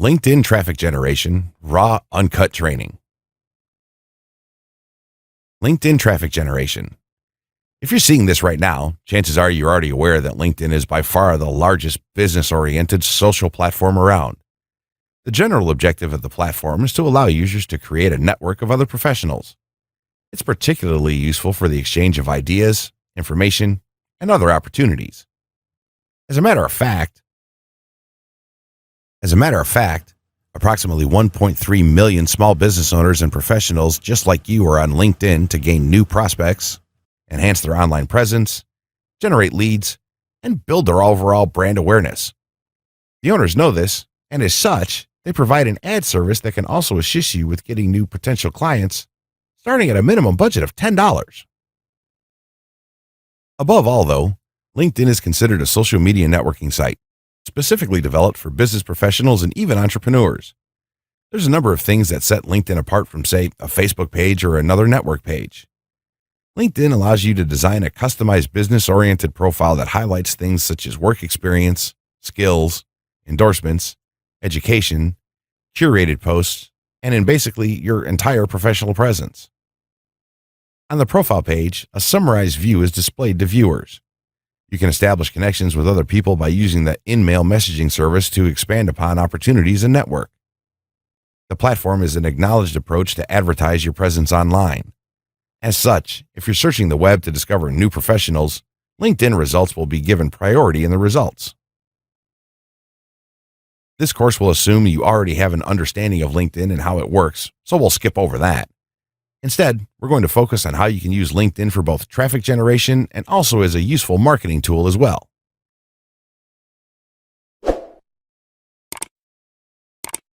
LinkedIn traffic generation, raw, uncut training. LinkedIn traffic generation. If you're seeing this right now, chances are you're already aware that LinkedIn is by far the largest business-oriented social platform around. The general objective of the platform is to allow users to create a network of other professionals. It's particularly useful for the exchange of ideas, information, and other opportunities. As a matter of fact, approximately 1.3 million small business owners and professionals just like you are on LinkedIn to gain new prospects, enhance their online presence, generate leads, and build their overall brand awareness. The owners know this, and as such, they provide an ad service that can also assist you with getting new potential clients, starting at a minimum budget of $10. Above all, though, LinkedIn is considered a social media networking site, specifically developed for business professionals and even entrepreneurs. There's a number of things that set LinkedIn apart from, say, a Facebook page or another network page. LinkedIn allows you to design a customized business-oriented profile that highlights things such as work experience, skills, endorsements, education, curated posts, and in basically your entire professional presence. On the profile page, a summarized view is displayed to viewers. You can establish connections with other people by using the in-mail messaging service to expand upon opportunities and network. The platform is an acknowledged approach to advertise your presence online. As such, if you're searching the web to discover new professionals, LinkedIn results will be given priority in the results. This course will assume you already have an understanding of LinkedIn and how it works, so we'll skip over that. Instead, we're going to focus on how you can use LinkedIn for both traffic generation and also as a useful marketing tool as well.